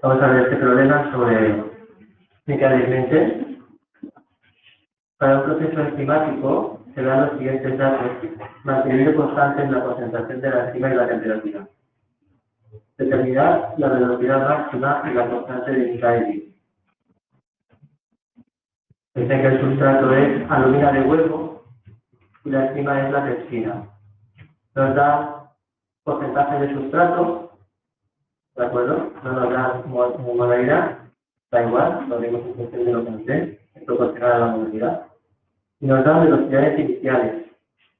Vamos a ver este problema sobre Michaelis-Menten. Para un proceso enzimático se dan los siguientes datos, manteniendo constantes la concentración de la enzima y la temperatura. Determinar la velocidad máxima y la constante de Michaelis. Dicen que el sustrato es alumina de huevo y la enzima es la pepsina. Nos da porcentaje de sustrato, ¿de acuerdo? No nos da modalidad, da igual, lo haremos en función de lo que nos dé, es proporcional a la modalidad. Y nos dan velocidades iniciales.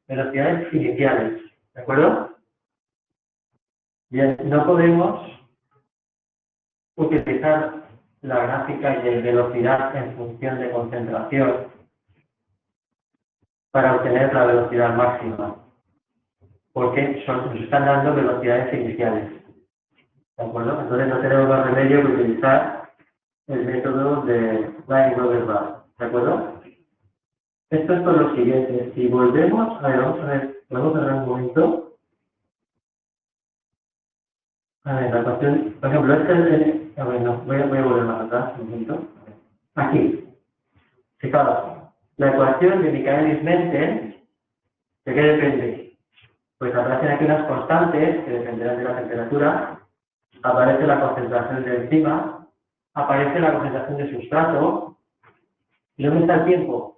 Velocidades iniciales, ¿de acuerdo? Bien, no podemos utilizar la gráfica de velocidad en función de concentración para obtener la velocidad máxima, porque nos están dando velocidades iniciales, ¿de acuerdo? Entonces no tenemos más remedio que utilizar el método de Lineweaver-Barr, ¿de acuerdo? Esto es por lo siguiente, si volvemos, vamos a ver, podemos cerrar un momento. A ver, la cuestión, por ejemplo, a ver, no, voy a volver más atrás, un momento. Aquí, fijaos, la ecuación de Michaelis-Menten, ¿de qué depende? Pues aparecen aquí unas constantes que dependerán de la temperatura, aparece la concentración de enzima, aparece la concentración de sustrato, ¿y dónde está el tiempo?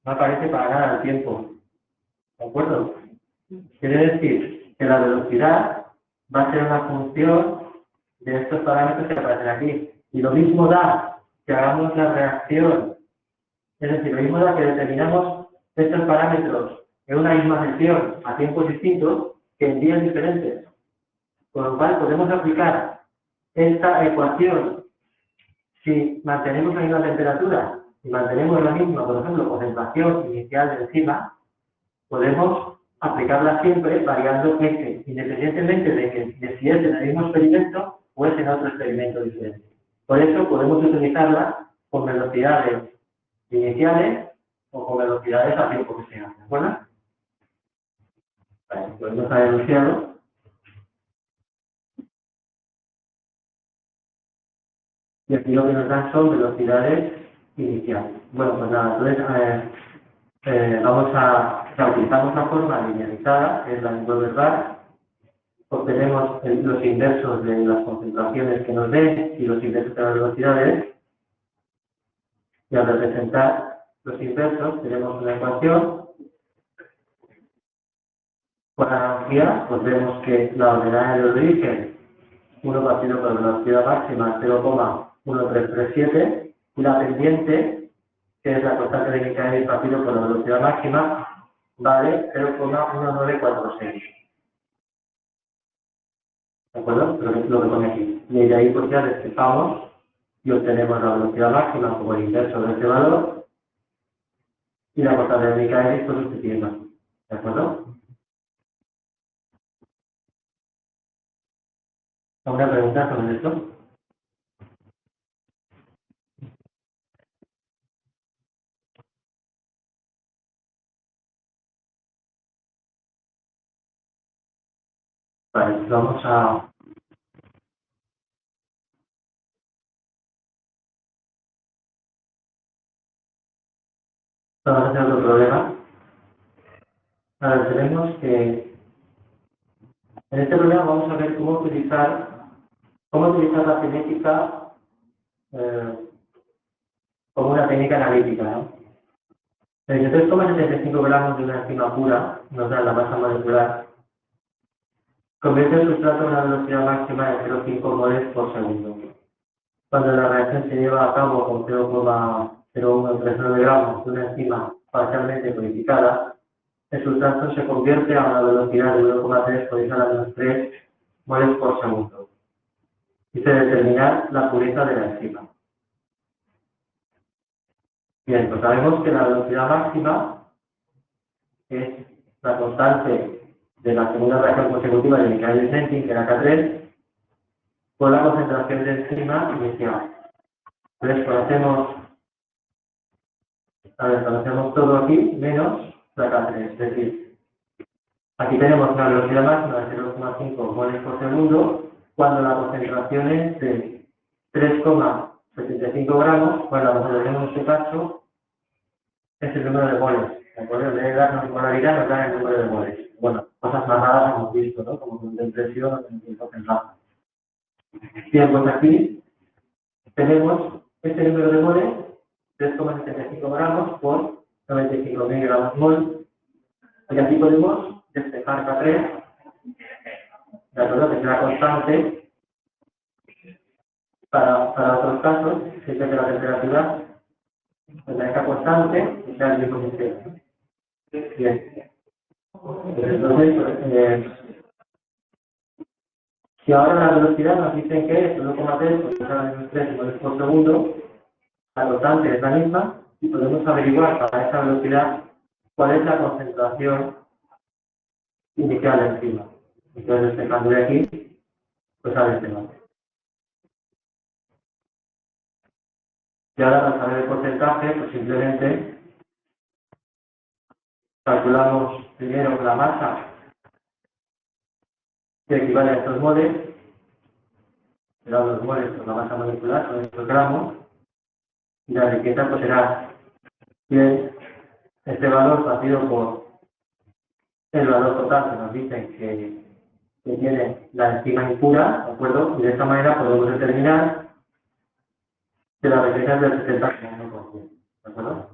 No aparece para nada el tiempo, ¿de acuerdo? Quiere decir que la velocidad va a ser una función de estos parámetros que aparecen aquí. Y lo mismo da que hagamos la reacción, es decir, lo mismo da que determinamos estos parámetros en una misma sesión a tiempos distintos que en días diferentes. Con lo cual podemos aplicar esta ecuación si mantenemos la misma temperatura y mantenemos la misma, por ejemplo, concentración inicial de enzima, podemos aplicarla siempre variando X, independientemente de si es en el mismo experimento o es en otro experimento diferente. Por eso podemos utilizarla con velocidades iniciales o con velocidades a tiempo que sea, ¿de acuerdo? Vale, podemos haber enunciado. Y aquí lo que nos dan son velocidades iniciales. Bueno, pues nada, entonces utilizamos la forma linealizada, que es la Lineweaver-Barr, obtenemos los inversos de las concentraciones que nos den y los inversos de las velocidades, y al representar los inversos tenemos una ecuación. Por analogía, pues vemos que la ordenada de origen, 1 partido por la velocidad máxima 0,1337, y la pendiente, que es la constante de Michaelis partido por la velocidad máxima, vale 0,1946. ¿De acuerdo? Lo que pone aquí. Y de ahí pues ya despejamos y obtenemos la velocidad máxima como el inverso de este valor y la constante de Michaelis pues sustituyendo. ¿De acuerdo? ¿Alguna pregunta sobre esto? Vale, vamos a hacer otro problema. Ahora tenemos que en este problema vamos a ver cómo utilizar la cinética como una técnica analítica, ¿no? 33,75 gramos de una enzima pura nos da la masa molecular. Convierte el sustrato a una velocidad máxima de 0,5 moles por segundo. Cuando la reacción se lleva a cabo con 0,0139 gramos de una enzima parcialmente purificada, el sustrato se convierte a una velocidad de 1,3 por 10⁻³ moles por segundo. Y se determina la pureza de la enzima. Bien, pues sabemos que la velocidad máxima es la constante de la segunda reacción consecutiva de Michaelis-Menten, que era K3, por la concentración de enzima inicial. Entonces conocemos todo aquí menos la K3, es decir, Aquí tenemos una velocidad máxima de 0,5 moles por segundo cuando la concentración es de 3,75 gramos. Bueno, la concentración en este caso es el número de moles. ¿De acuerdo? En vez de darnos molaridad, nos dan el número de moles. Bueno, cosas más raras hemos visto, ¿no? Como de presión o de concentración. Bien, pues aquí tenemos este número de moles, 3,75 gramos por 95.000 gramos mol. Y aquí podemos despejar K3, de acuerdo, que será constante para otros casos, siempre que la temperatura permanezca constante y sea el mismo sistema. Bien. Entonces, si ahora la velocidad nos dicen que es 1,3 por 3 moles por segundo, la constante es la misma y podemos averiguar para esa velocidad cuál es la concentración inicial de enzima. Entonces, despejando de aquí, pues sale este valor. Y ahora, para saber el porcentaje, pues simplemente calculamos primero la masa que equivale a estos moles, serán los moles por la masa molecular, son estos gramos, y la riqueza pues será bien este valor partido por el valor total que nos dicen que tiene la enzima impura, ¿de acuerdo? Y de esta manera podemos determinar que la riqueza es del 70,1%, ¿de acuerdo?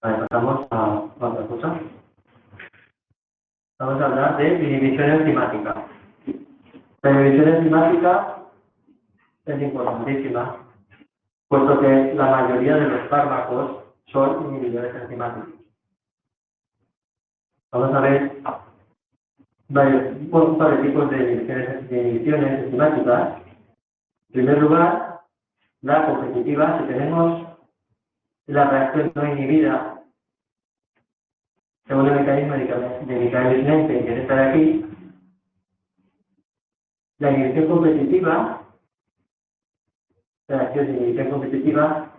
Vale, pasamos a otra cosa. Vamos a hablar de inhibición enzimática. La inhibición enzimática es importantísima, puesto que la mayoría de los fármacos son inhibidores enzimáticos. Vamos a ver un par de tipos de inhibiciones enzimáticas. En primer lugar, la competitiva. Si tenemos la reacción no inhibida según el mecanismo de Michaelis-Menten, que es esta de aquí, la inhibición competitiva, la reacción de inhibición competitiva,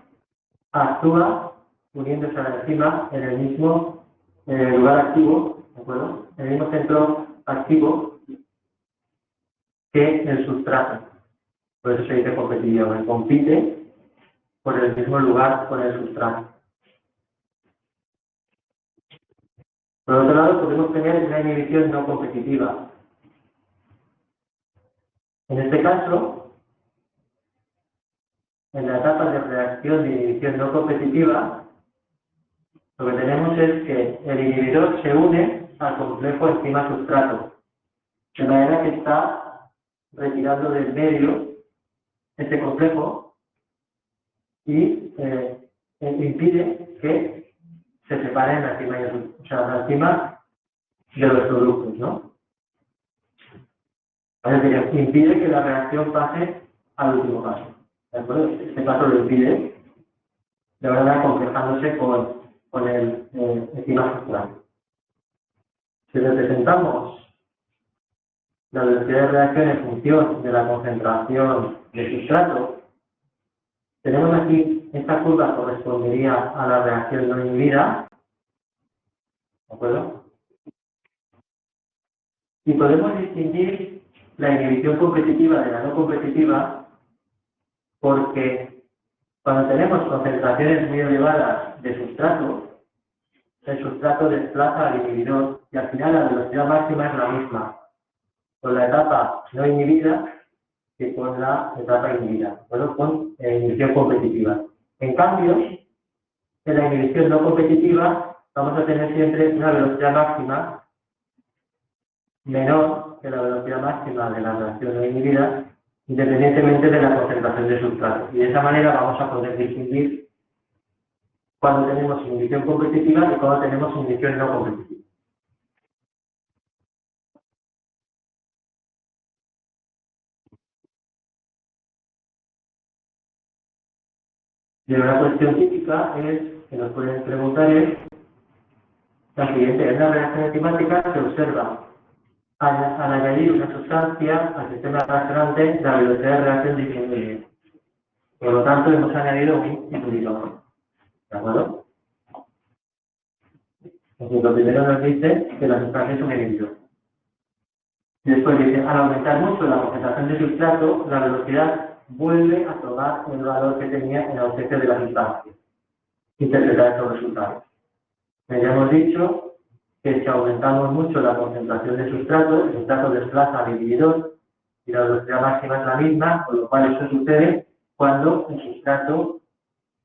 actúa uniéndose a la enzima en el mismo lugar activo, ¿de acuerdo? En el mismo centro activo que el sustrato. Por eso se dice competitiva, que compite por el mismo lugar con el sustrato. Por otro lado, podemos tener una inhibición no competitiva. En este caso, en la etapa de reacción de inhibición no competitiva, lo que tenemos es que el inhibidor se une al complejo enzima-sustrato, de manera que está retirando del medio este complejo y impide que se separen la enzima, la enzima de los productos, ¿no? Es decir, impide que la reacción pase al último paso. ¿De acuerdo? Este paso lo impide, de verdad, complejándose con el enzima sustrato. Si representamos la velocidad de reacción en función de la concentración del sustrato, tenemos aquí, esta curva correspondería a la reacción no inhibida, ¿de acuerdo? Y podemos distinguir la inhibición competitiva de la no competitiva porque cuando tenemos concentraciones muy elevadas de sustrato, el sustrato desplaza al inhibidor y al final la velocidad máxima es la misma con la etapa no inhibida que con la etapa inhibida, bueno, con inhibición competitiva. En cambio, en la inhibición no competitiva vamos a tener siempre una velocidad máxima menor que la velocidad máxima de la reacción no inhibida, independientemente de la concentración de sustrato. Y de esa manera vamos a poder distinguir cuando tenemos inhibición competitiva y cuando tenemos inhibición no competitiva. Y una cuestión típica que nos pueden preguntar es la siguiente: en la reacción enzimática se observa al añadir una sustancia al sistema reaccionante la velocidad de reacción disminuye. Por lo tanto, hemos añadido un inhibidor. ¿De acuerdo? Entonces, lo primero nos dice que la sustancia es un inhibidor. Después dice, al aumentar mucho la concentración de sustrato, la velocidad vuelve a tomar el valor que tenía en ausencia de la sustancia. Interpretar estos resultados. Ya hemos dicho que si aumentamos mucho la concentración de sustrato, el sustrato desplaza al inhibidor y la velocidad máxima es la misma, con lo cual esto sucede cuando el sustrato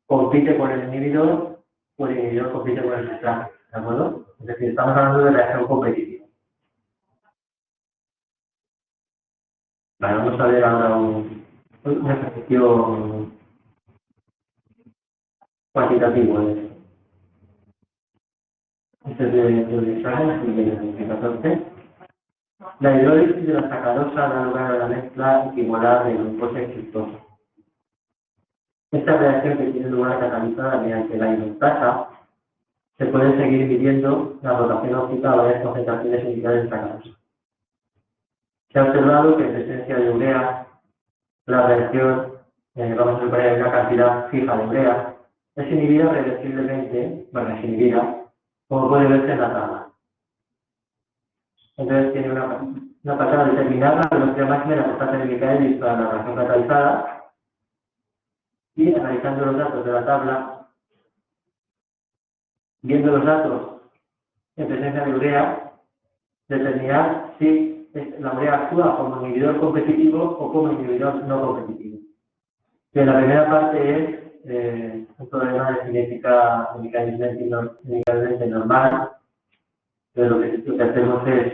compite con el inhibidor o el inhibidor compite con el sustrato. ¿De acuerdo? Es decir, estamos hablando de reacción competitiva. Vale, vamos a ver ahora un ejercicio cuantitativo. Este es de examen, y de 2014. La hidrólisis de la sacarosa da lugar a la mezcla equimolar de glucosa y fructosa. Esta reacción, que tiene lugar catalizada mediante la hidrotasa, se puede seguir midiendo la rotación óptica a varias concentraciones iniciales de sacarosa. Se ha observado que en presencia de urea, la reacción, vamos a poner una cantidad fija de urea, es inhibida reversiblemente, es inhibida, como puede verse en la tabla. Entonces tiene una pasada determinada, la velocidad máxima de la constante de Michaelis para la reacción catalizada, y analizando los datos de la tabla, viendo los datos en presencia de urea, determinar si la urea actúa como inhibidor competitivo o como inhibidor no competitivo. Que la primera parte es un problema de cinética mecánicamente normal, pero lo que hacemos es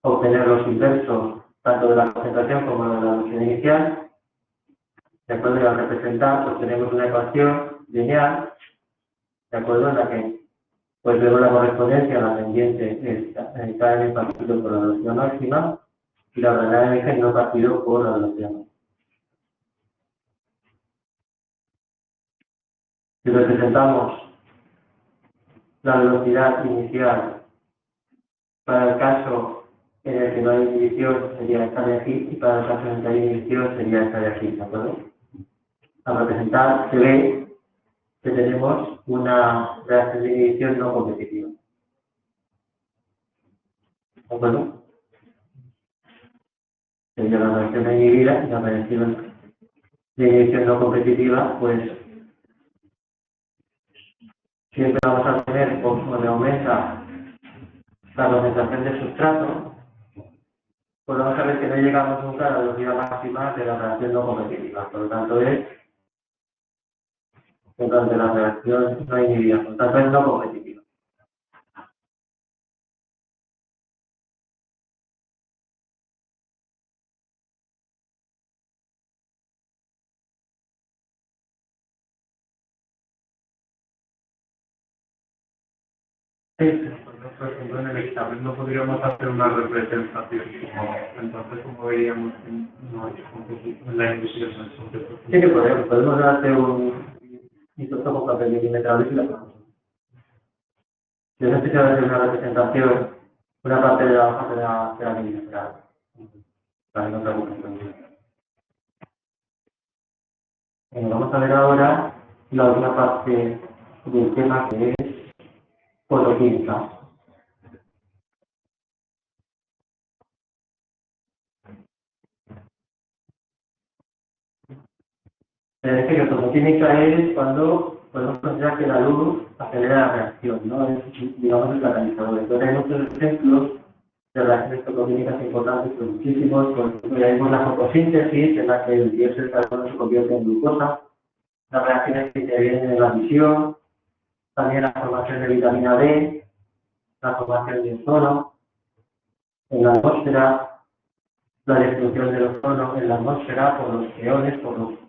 obtener los inversos tanto de la concentración como de la velocidad inicial. De acuerdo, y al representar, pues tenemos una ecuación lineal, de acuerdo, en la que pues vemos la correspondencia a la pendiente Km partido por la velocidad máxima y la verdadera eje no partido por la velocidad máxima. Si representamos la velocidad inicial para el caso en el que no hay inhibición, sería esta de aquí, y para el caso en el que hay inhibición, sería esta de aquí, ¿de acuerdo? Al representar se ve que tenemos una reacción de inhibición no competitiva. ¿De acuerdo? Sería la reacción no inhibida y la reacción de inhibición no competitiva, pues siempre vamos a tener, conforme aumenta la concentración de sustrato, pues vamos a ver que no llegamos nunca a la velocidad máxima de la reacción no competitiva. Por lo tanto, es durante la reacción no inhibida, por lo tanto, es no competitiva. Sí, por ejemplo, en el examen no podríamos hacer una representación, entonces como veríamos en la industria. Sí que podemos hacer un isótopo papel milimetrado y la ponemos. Si es necesario hacer una representación, una parte de la hoja será milimetrada. Para no preocuparse. Bueno, vamos a ver ahora la última parte del tema, que es fotoquímica. Es que fotoquímica es cuando podemos considerar que la luz acelera la reacción, ¿no? Es, digamos, el catalizador. Entonces hay muchos ejemplos de reacciones fotoquímicas importantes, pues muchísimos. Por ejemplo, ya vimos la fotosíntesis, en la que el dióxido de carbono se convierte en glucosa, las reacciones que intervienen en la visión, también la formación de vitamina D, la formación de ozono en la atmósfera, la destrucción del ozono en la atmósfera por los iones, por los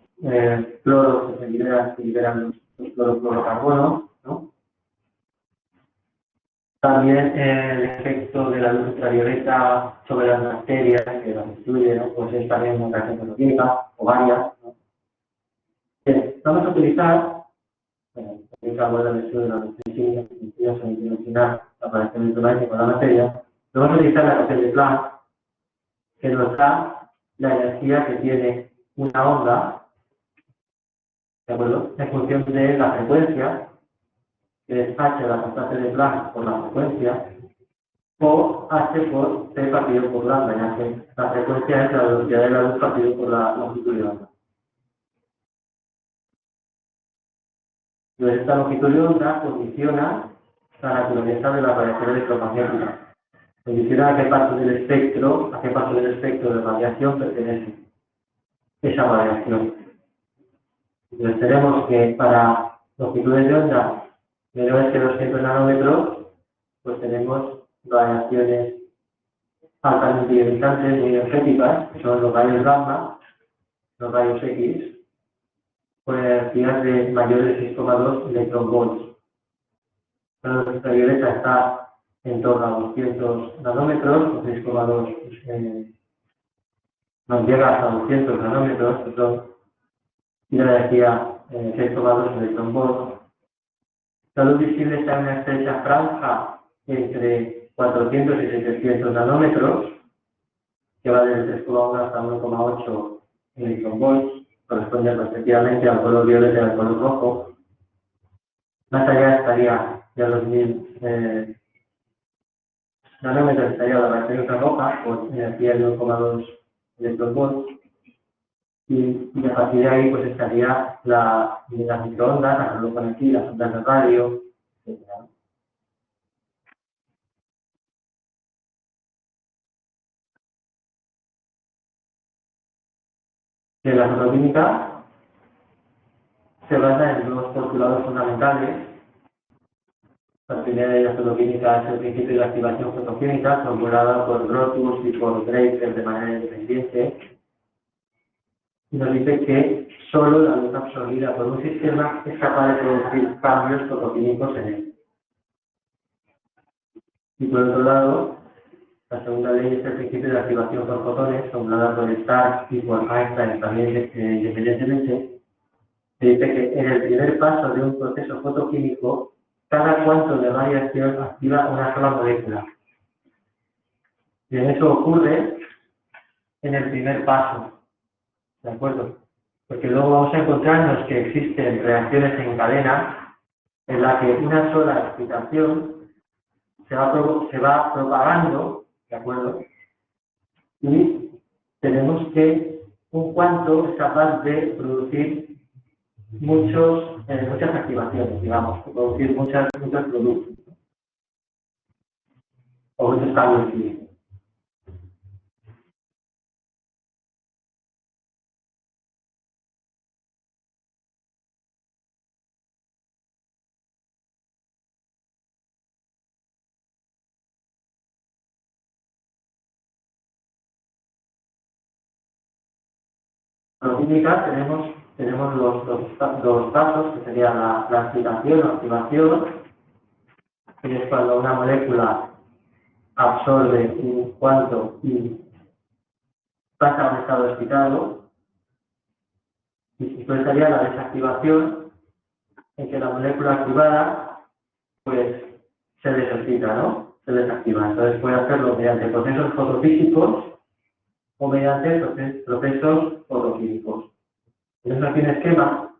cloros que liberan los clorofluorocarbonos, ¿no? También el efecto de la luz ultravioleta sobre las bacterias que las destruye, ¿no? Pues es también una reacción fotoquímica o varias, ¿no? Bien, vamos a utilizar la lectura de la la aparición electromagnética con la materia. Vamos a utilizar la ecuación de Planck, que nos da la energía que tiene una onda ¿de acuerdo? En función de la frecuencia, que es h la constante de Planck por la frecuencia, o h por t partido por lambda, ya que la frecuencia es la velocidad de la luz partido por la longitud de onda. Entonces, esta longitud de onda condiciona la naturaleza de la radiación electromagnética. Condiciona a qué parte del espectro de radiación pertenece esa radiación. Entonces tenemos que para longitudes de onda menores que 200 nanómetros, pues tenemos radiaciones altamente ionizantes muy energéticas, que son los rayos gamma, los rayos X, con energías de mayores de 6,2 electronvolts. La ultravioleta está en torno a 200 nanómetros, o 6,2, no llega hasta 200 nanómetros, perdón, y la energía 6,2 electronvolts. La luz visible está en una estrecha franja entre 400 y 700 nanómetros, que va desde 3,1 hasta 1,8 electronvolts, corresponde respectivamente al color violeta y al color rojo. Más allá estaría ya los 1000 nanómetros, estaría la radiación infrarroja con energía de 1,2 electronvolts. Y a partir de ahí pues estaría las microondas, las que lo ponen aquí, las ondas de radio, etc. Que la fotoquímica se basa en dos postulados fundamentales. La primera de la fotoquímica es el principio de la activación fotoquímica, formulada por Grotius y por Draper de manera independiente. Y nos dice que solo la luz absorbida por un sistema es capaz de producir cambios fotoquímicos en él. Y por otro lado, la segunda ley es el principio de la activación por fotones, formulada por Stark y por Einstein también independientemente, que dice que en el primer paso de un proceso fotoquímico, cada cuanto de radiación activa una sola molécula. Y eso ocurre en el primer paso, ¿de acuerdo? Porque luego vamos a encontrarnos que existen reacciones en cadena en la que una sola excitación se va propagando, ¿de acuerdo? Y tenemos que un cuanto es capaz de producir muchas activaciones, digamos, de producir muchos productos o muchos cambios químicos. En química tenemos los pasos, que serían la excitación o activación, que es cuando una molécula absorbe un cuanto y pasa a un estado excitado. Y después estaría la desactivación, en que la molécula activada pues se desexcita, ¿no? Se desactiva. Entonces puede hacerlo mediante procesos fotofísicos o mediante procesos fotoquímicos. Entonces aquí un esquema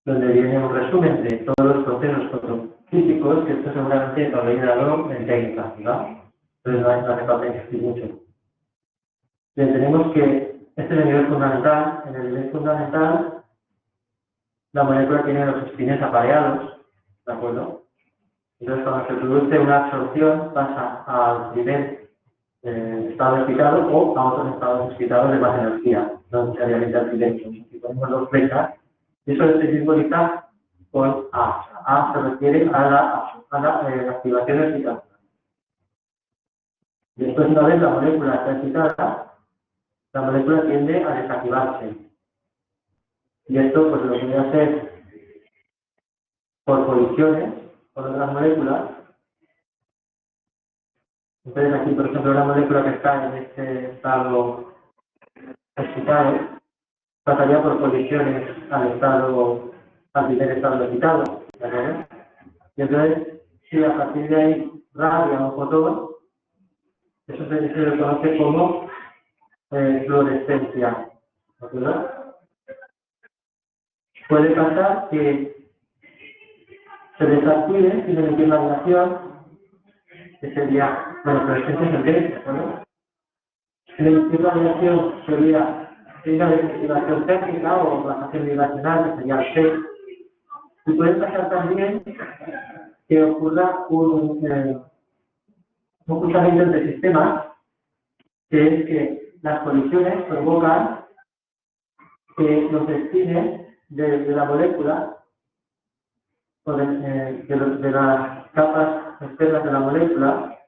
donde viene un resumen de todos los procesos fotofísicos, que esto seguramente lo habéis dado en técnica, ¿no? Entonces no hace falta insistir mucho. Entonces tenemos que, este es el nivel fundamental. En el nivel fundamental, la molécula tiene los espines apareados, ¿de acuerdo? Entonces cuando se produce una absorción pasa al primer estado excitado o a otros estados excitados de más energía, no necesariamente al silencio. Si ponemos dos flechas, eso se simboliza con A. A se refiere a la activación de excitación. Después, una vez la molécula está excitada, la molécula tiende a desactivarse. Y esto pues lo puede hacer por colisiones con otras moléculas. Entonces aquí, por ejemplo, una molécula que está en este estado excitado pasaría por colisiones al primer estado excitado, ¿verdad? Y entonces, si a partir de ahí radia un fotón, eso se conoce como fluorescencia, ¿verdad? puede pasar que se desactive sin emitir la radiación, que sería, bueno, fluorescencia es el D, ¿de acuerdo? Sin emitir la radiación sería una desactivación técnica o relajación vibracional, que sería el C. Y puede pasar también que ocurra un cruzamiento entre sistemas, que es que las colisiones provocan que los espines de la molécula o de las capas externas de la molécula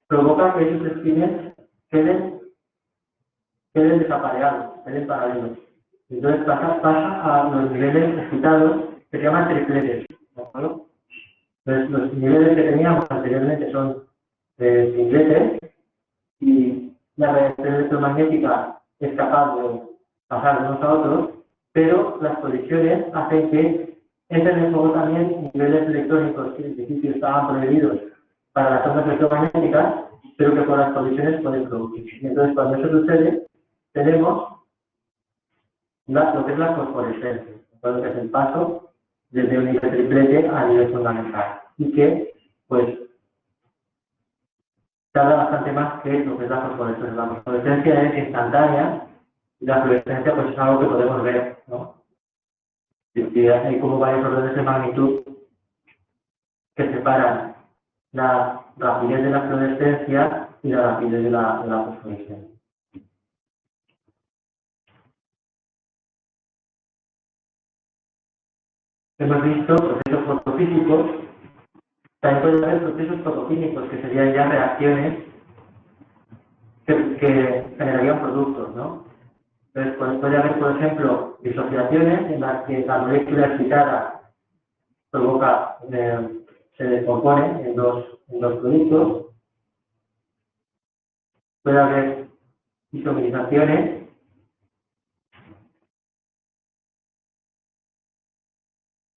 provoca que esos espines queden desapareados, queden paralelos. Entonces pasa a los niveles excitados que se llaman tripletes, ¿de acuerdo? Entonces los niveles que teníamos anteriormente son singletes y la radiación electromagnética es capaz de pasar de unos a otros, pero las colisiones hacen que entren en juego también niveles electrónicos que en principio estaban prohibidos para las ondas electromagnéticas, pero que por las colisiones pueden producirse. Y entonces, cuando eso sucede, tenemos lo que es la fosforescencia, que es el paso desde un nivel triplete a nivel fundamental, y que, pues, tarda bastante más que lo que es la fosforescencia. La fosforescencia es instantánea y la fluorescencia pues es algo que podemos ver, ¿no? Y hay como varios órdenes de magnitud que separan la rapidez de la fluorescencia y la rapidez de la fosforescencia. Hemos visto procesos fotofísicos, también puede haber procesos fotoquímicos, que serían ya reacciones que generarían productos, ¿no? Entonces puede haber, por ejemplo, disociaciones en las que la molécula excitada provoca, se descompone en dos productos. Puede haber isomerizaciones,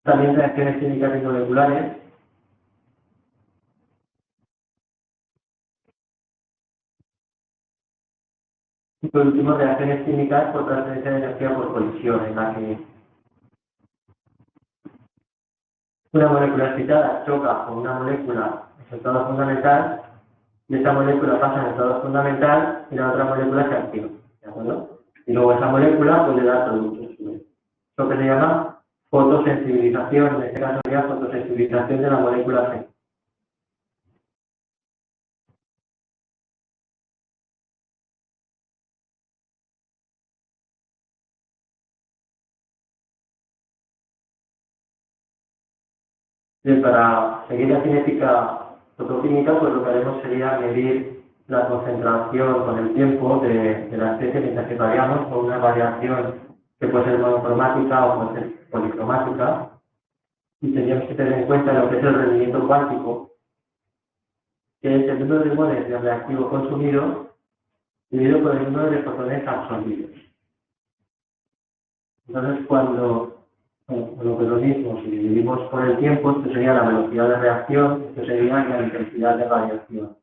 también reacciones químicas y moleculares. Y por último, reacciones químicas por transferencia de energía por colisión, en la que una molécula excitada choca con una molécula en su estado fundamental y esa molécula pasa en el estado fundamental y la otra molécula se activa, ¿de acuerdo? Y luego esa molécula puede dar productos. Lo que se llama fotosensibilización, en este caso sería fotosensibilización de la molécula C. Bien, para seguir la cinética fotoquímica, pues lo que haremos sería medir la concentración con el tiempo de la especie mientras que variamos con una variación que puede ser monocromática o puede ser policromática. Y tendríamos que tener en cuenta lo que es el rendimiento cuántico, que es el número de moles de reactivo consumido dividido por el número de fotones absorbidos. Entonces, cuando lo que lo mismo, si dividimos por el tiempo, esto sería la velocidad de reacción, esto sería la intensidad de radiación.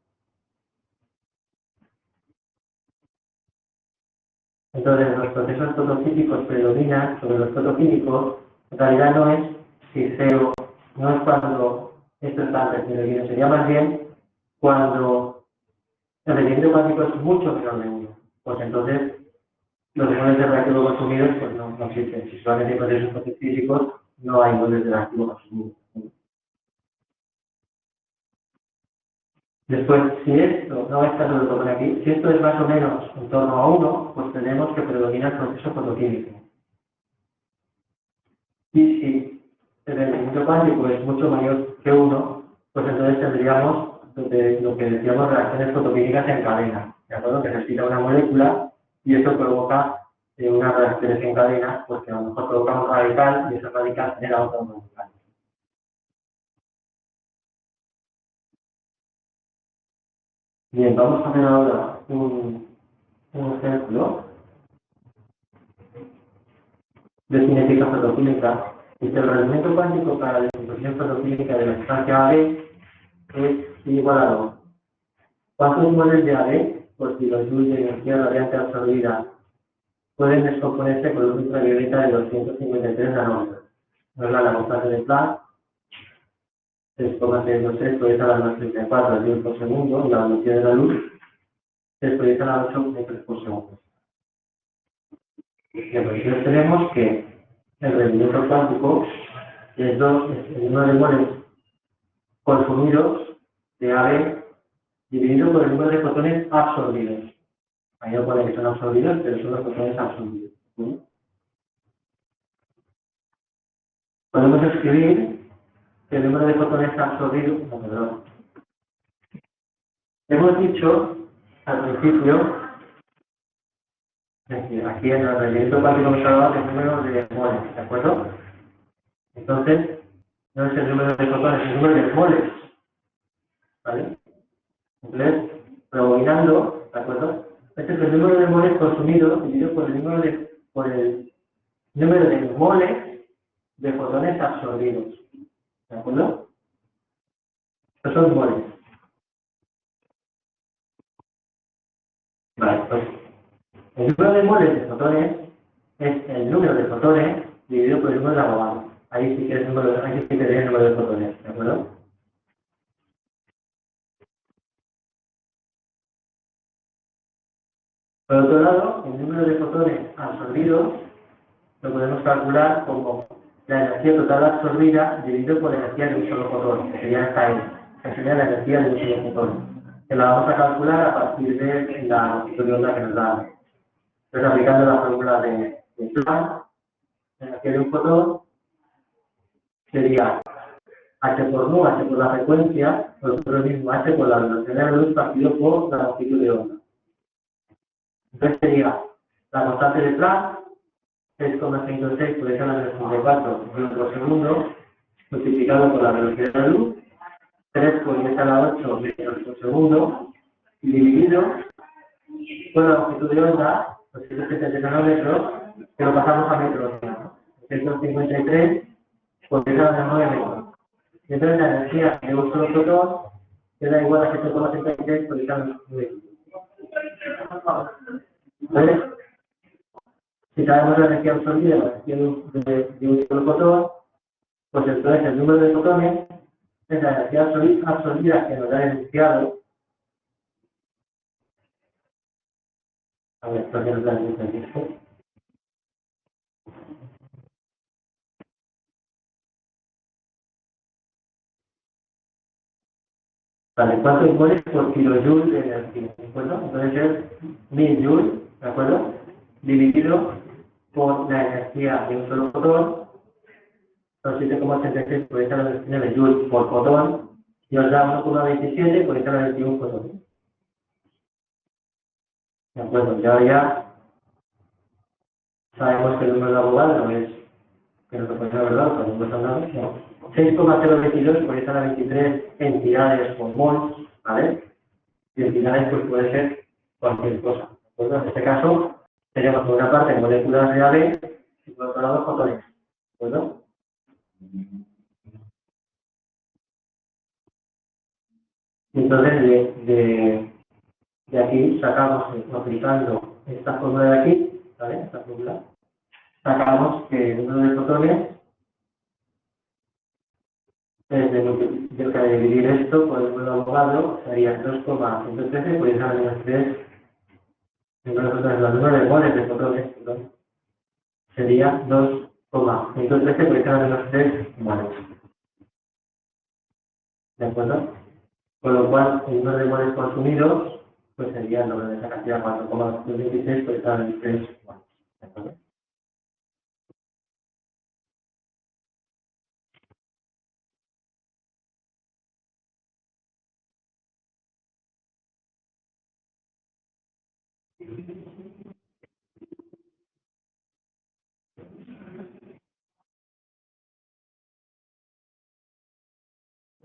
Entonces, los procesos fotofísicos predominan sobre los fotoquímicos. En realidad no es si cero, no es cuando esto está antes, sería más bien cuando el rendimiento cuántico es mucho menor de 1. Pues entonces, los moles de reactivo consumidos pues no existen. Si solamente hay procesos fotofísicos, no hay moles de reactivo consumidos. Después, si esto, no está todo lo que pone aquí, si esto es más o menos en torno a 1, pues tenemos que predomina el proceso fotoquímico. Y si el rendimiento cuántico es mucho mayor que 1, pues entonces tendríamos lo que decíamos reacciones fotoquímicas en cadena, ¿de acuerdo? Que se excita una molécula y esto provoca unas reacciones en cadena, pues que a lo mejor provoca un radical y ese radical genera otro radical. Bien, vamos a ver ahora un ejemplo de cinética fotoquímica. El rendimiento cuántico para la descomposición fotoquímica de la sustancia AB es igual a 2. ¿Cuántos moles de AB por kilojoules de energía radiante absorbida pueden descomponerse con luz ultravioleta de 253 nanómetros. La constante de Planck 6,623 proyecta a las 34 joules por segundo y la velocidad de la luz se proyecta a 8 metros por segundo. Y entonces tenemos que el rendimiento cuántico es el número de moles consumidos de AB dividido por el número de fotones absorbidos. Ahí no pone que son absorbidos, pero son los fotones absorbidos. ¿Sí? Podemos escribir que el número de fotones absorbidos... No, perdón. Hemos dicho al principio, es decir, aquí en el rendimiento cuántico hemos hablado del número de moles, ¿de acuerdo? Entonces, no es el número de fotones, es el número de moles. ¿Vale? Entonces, rebobinando, ¿de acuerdo? Este es el número de moles consumidos dividido por el número de moles de fotones absorbidos. ¿De acuerdo? Estos son moles. Vale, pues el número de moles de fotones es el número de fotones dividido por el número de Avogadro. Ahí sí que es el número de fotones, ¿de acuerdo? Por otro lado, el número de fotones absorbidos lo podemos calcular como la energía total absorbida dividido por la energía de un solo fotón, que sería esta E, que sería la energía de un solo fotón. Que la vamos a calcular a partir de la longitud de onda que nos dan. Entonces, aplicando la fórmula de Planck, la energía de un fotón sería h por nu, h por la frecuencia, por lo mismo h por la velocidad de la luz partido por la longitud de onda. Entonces sería la constante de Planck, 6,626 por esa la 34 joules por segundo, multiplicado por la velocidad de la luz, 3 por 10 a la 8 metros por segundo, y dividido por la longitud de onda, 270 nanómetros, que lo pasamos a metros, 153 por 10 a la 9 metros. Y entonces la energía de un solo fotón queda igual a 7,76 por 10 a la 9 metros. Entonces, si sabemos la energía absorbida, la energía de un solo fotón, pues entonces el número de fotones es la energía absorbida que nos da el enunciado. A ver, ¿por qué nos da el enunciado? Vale, ¿cuántos moles por kilojoule de energía? ¿De acuerdo? Entonces es 1000 joules, ¿de acuerdo? Dividido por la energía de un solo fotón, son 7,86 por esa la 19 joules por fotón, y os da 1,27 por esa la 21 fotones. ¿De acuerdo? Ya sabemos que el número de Avogadro es, que no se puede ser verdad, pero no pasa nada, no. 6,022 por esa la 23 entidades por mol, ¿vale? Y entidades pues puede ser cualquier cosa, ¿de acuerdo? En este caso, tenemos por una parte moléculas de AB y por otro lado fotones, ¿de acuerdo? Entonces, de aquí sacamos, aplicando esta fórmula de aquí, ¿vale? Esta fórmula, sacamos que el número de fotones es de dividir esto por el número de Avogadro sería 2,113 por 10 a la menos 3. El número de moles de fotones, perdón, sería 2,113 por 10 a la menos 3 moles. ¿De acuerdo? Con lo cual, el número de moles consumidos pues sería el doble de esa cantidad, 4,226 por 10 a la menos 3 moles. ¿De acuerdo?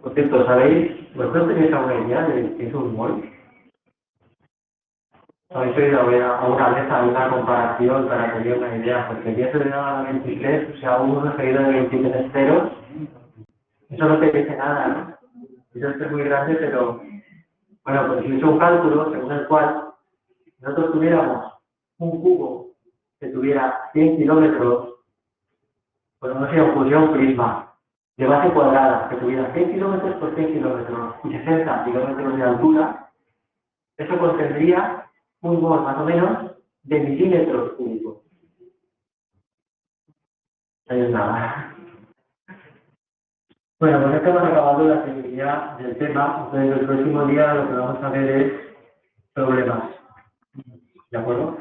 Por cierto, ¿sabéis? ¿Vosotros tenéis alguna idea de qué es un mol? ¿Habéis oído alguna vez alguna comparación para que os una idea? Porque el 10 de la 23, o sea, un referido de 23 ceros, eso no te dice nada, ¿no? Eso es muy grande, pero, bueno, pues si hizo un cálculo según el cual nosotros tuviéramos un cubo que tuviera 100 kilómetros, pues no se ocurrió un prisma de base cuadrada que tuviera 100 kilómetros por 100 kilómetros y 60 kilómetros de altura, eso contendría un mol más o menos de milímetros cúbicos. Ahí es nada. Bueno, pues estamos acabando la teoría del tema, entonces el próximo día lo que vamos a ver es problemas. ¿De acuerdo?